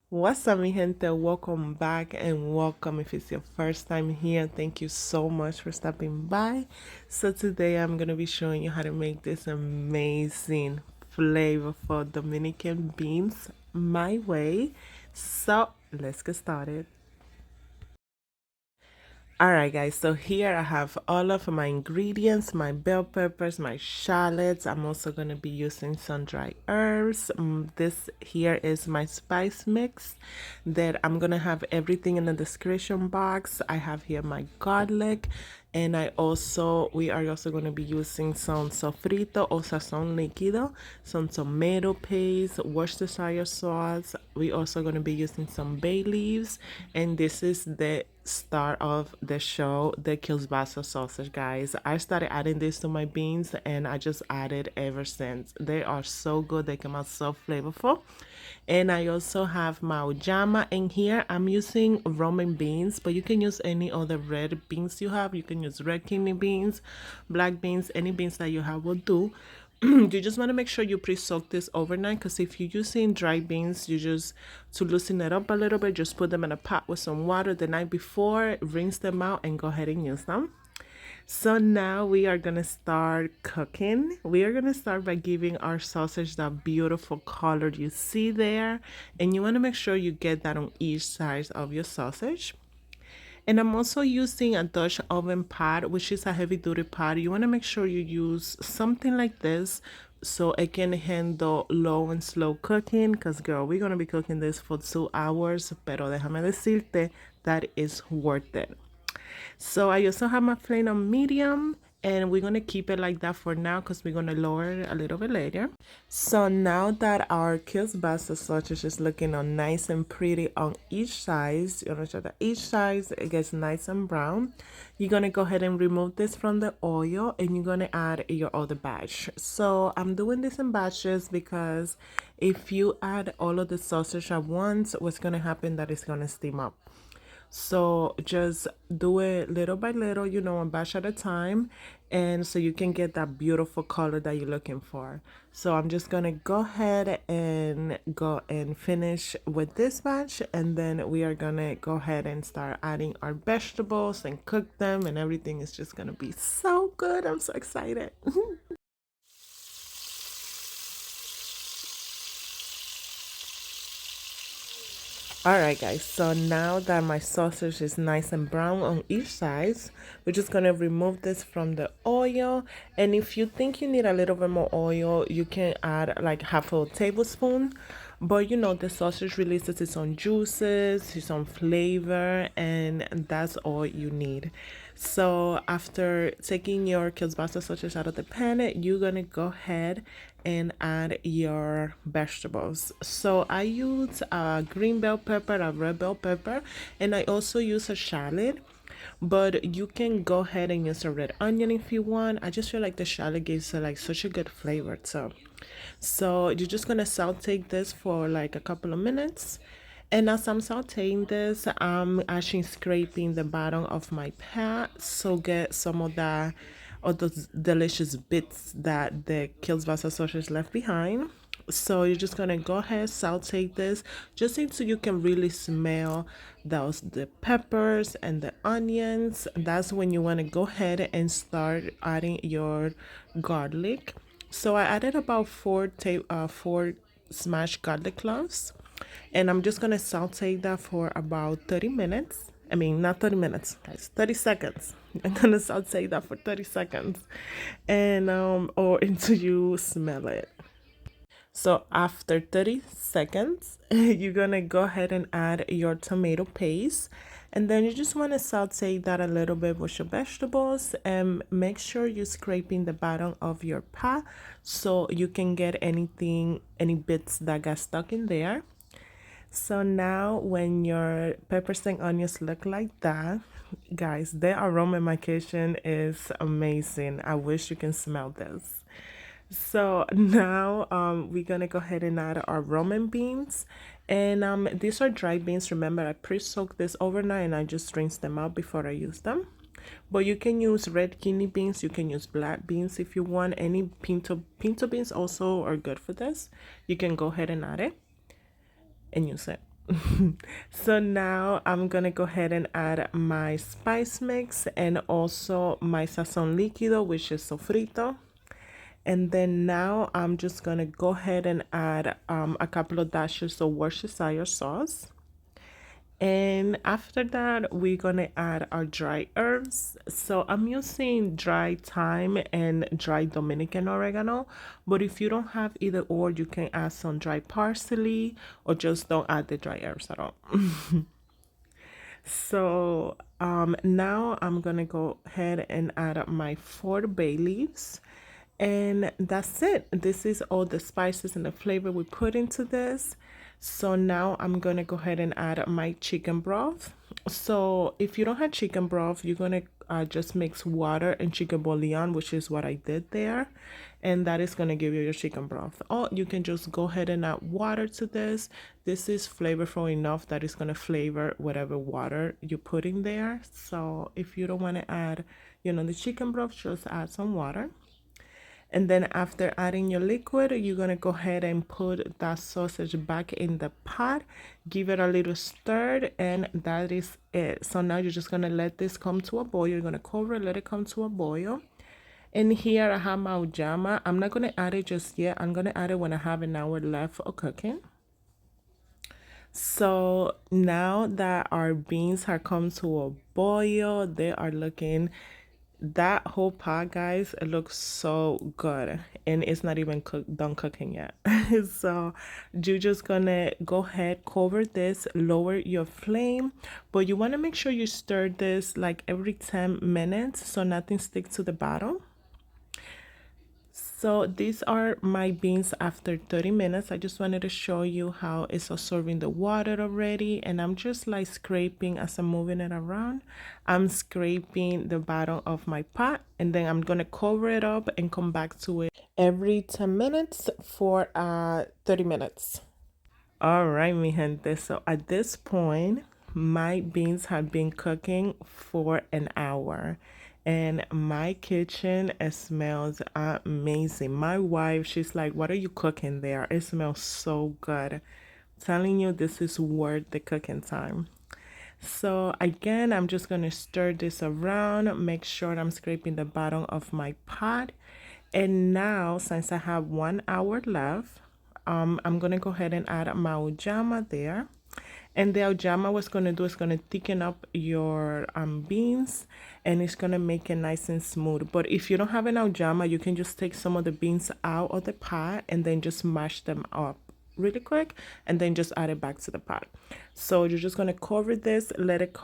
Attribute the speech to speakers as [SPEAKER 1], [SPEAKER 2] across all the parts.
[SPEAKER 1] What's up, mi gente? Welcome back and welcome if it's your first time here. Thank you so much for stopping by. So, today I'm going to be showing you how to make this amazing, flavorful Dominican beans my way. So, let's get started. Alright guys, so here I have all of my ingredients, my bell peppers, my shallots. I'm also going to be using some dry herbs. This here is my spice mix that I'm going to have everything in the description box. I have here my garlic, and we are also going to be using some sofrito or sazon líquido, some tomato paste, worcestershire sauce. We also going to be using some bay leaves, and this is the start of the show, the Kielbasa sausage, guys. I started adding this to my beans and I just added ever since. They are so good. They come out so flavorful. And I also have my auyama in here. I'm using Roman beans, but you can use any other red beans you have. You can use red kidney beans, black beans, any beans that you have will do. You just want to make sure you pre-soak this overnight, because if you're using dry beans, you just, to loosen it up a little bit, just put them in a pot with some water the night before, rinse them out, and go ahead and use them. So now we are gonna start cooking. We are gonna start by giving our sausage that beautiful color you see there, and you want to make sure you get that on each side of your sausage. And I'm also using a Dutch oven pot, which is a heavy duty pot. You want to make sure you use something like this so it can handle low and slow cooking. Because, girl, we're going to be cooking this for 2 hours. Pero déjame decirte that is worth it. So I also have my flame on medium, and we're going to keep it like that for now because we're going to lower it a little bit later. So now that our kielbasa sausage is looking on nice and pretty on each side, you want to show that each side it gets nice and brown. You're going to go ahead and remove this from the oil, and you're going to add your other batch. So I'm doing this in batches because if you add all of the sausage at once, what's going to happen that it's going to steam up. So just do it little by little, one batch at a time, and so you can get that beautiful color that you're looking for. So I'm just gonna go ahead and go and finish with this batch, and then we are gonna go ahead and start adding our vegetables and cook them, and everything is just gonna be so good. I'm so excited. Alright guys, so now that my sausage is nice and brown on each side, we're just going to remove this from the oil. And if you think you need a little bit more oil, you can add like half a tablespoon. But the sausage releases its own juices, its own flavor, and that's all you need. So after taking your kielbasa sausage out of the pan, you're gonna go ahead and add your vegetables. So I use a green bell pepper, a red bell pepper, and I also use a shallot. But you can go ahead and use a red onion if you want. I just feel like the shallot gives like such a good flavor. So you're just gonna saute this for like a couple of minutes. And as I'm sauteing this, I'm actually scraping the bottom of my pan so get some of the those delicious bits that the kielbasa sausage left behind. So you're just gonna go ahead, saute this just until you can really smell the peppers and the onions. That's when you want to go ahead and start adding your garlic. So I added about four smashed garlic cloves, and I'm just gonna saute that for about 30 minutes. I mean, not 30 minutes, guys, 30 seconds. I'm gonna saute that for 30 seconds, and or until you smell it. So after 30 seconds, you're gonna go ahead and add your tomato paste. And then you just want to saute that a little bit with your vegetables, and make sure you're scraping the bottom of your pot so you can get any bits that got stuck in there. So now when your peppers and onions look like that, guys, the aroma in my kitchen is amazing. I wish you can smell this. So now we're gonna go ahead and add our Roman beans. And these are dry beans. Remember, I pre-soaked this overnight and I just rinsed them out before I use them. But you can use red kidney beans, you can use black beans if you want. Any pinto beans also are good for this. You can go ahead and add it and use it. So now I'm gonna go ahead and add my spice mix and also my sazon líquido, which is sofrito. And then now I'm just gonna go ahead and add a couple of dashes of worcestershire sauce. And after that, we're gonna add our dry herbs. So I'm using dry thyme and dry Dominican oregano, but if you don't have either or, you can add some dry parsley or just don't add the dry herbs at all. So now I'm gonna go ahead and add my 4 bay leaves, and that's it. This is all the spices and the flavor we put into this. So now I'm gonna go ahead and add my chicken broth. So if you don't have chicken broth, you're gonna just mix water and chicken bouillon, which is what I did there, and that is gonna give you your chicken broth. Or you can just go ahead and add water to this. This is flavorful enough that it's gonna flavor whatever water you put in there. So if you don't want to add, the chicken broth, just add some water. And then after adding your liquid, you're gonna go ahead and put that sausage back in the pot, give it a little stir, and that is it. So now you're just gonna let this come to a boil. You're gonna cover it, let it come to a boil. And here I have my auyama. I'm not gonna add it just yet. I'm gonna add it when I have an hour left of cooking. So now that our beans have come to a boil, they are looking, that whole pot, guys, it looks so good, and it's not even done cooking yet. So you're just gonna go ahead, cover this, lower your flame, but you want to make sure you stir this like every 10 minutes so nothing sticks to the bottom. So these are my beans after 30 minutes. I just wanted to show you how it's absorbing the water already. And I'm just like scraping as I'm moving it around. I'm scraping the bottom of my pot, and then I'm going to cover it up and come back to it every 10 minutes for 30 minutes. All right, mi gente. So at this point, my beans have been cooking for an hour, and my kitchen, it smells amazing. My wife, she's like, "What are you cooking there? It smells so good." I'm telling you, this is worth the cooking time. So again, I'm just gonna stir this around, make sure I'm scraping the bottom of my pot. And now, since I have 1 hour left, I'm gonna go ahead and add my auyama there. And the auyama, what's gonna do is gonna thicken up your beans, and it's gonna make it nice and smooth. But if you don't have an auyama, you can just take some of the beans out of the pot and then just mash them up really quick, and then just add it back to the pot. So you're just gonna cover this, let it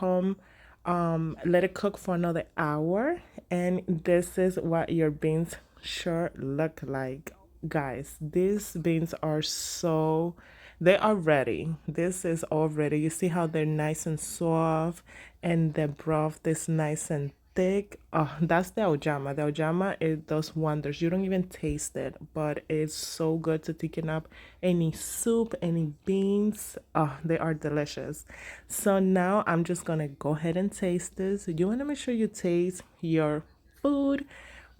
[SPEAKER 1] let it cook for another hour, and this is what your beans sure look like, guys. These beans are so, they are ready. This is all ready. You see how they're nice and soft, and the broth is nice and thick. Oh, that's the auyama. The auyama, it does wonders. You don't even taste it, but it's so good to thicken up any soup, any beans. Oh, they are delicious. So now I'm just gonna go ahead and taste this. You want to make sure you taste your food,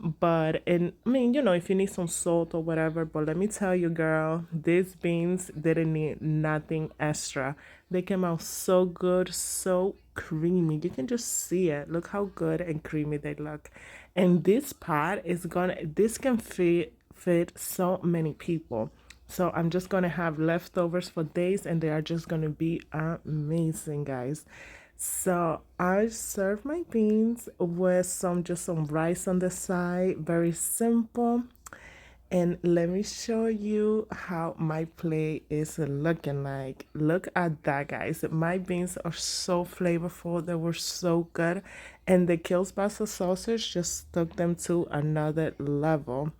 [SPEAKER 1] but and I mean, if you need some salt or whatever, but let me tell you, girl, these beans didn't need nothing extra. They came out so good, so creamy. You can just see it. Look how good and creamy they look. And this pot is this can fit so many people. So I'm just gonna have leftovers for days, and they are just gonna be amazing, guys. So I serve my beans with just some rice on the side, very simple. And let me show you how my plate is looking like. Look at that, guys. My beans are so flavorful. They were so good. And the Kielbasa sausage just took them to another level.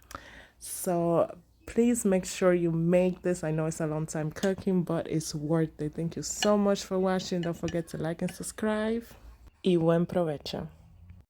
[SPEAKER 1] So please make sure you make this. I know it's a long time cooking, but it's worth it. Thank you so much for watching. Don't forget to like and subscribe. Y buen provecho.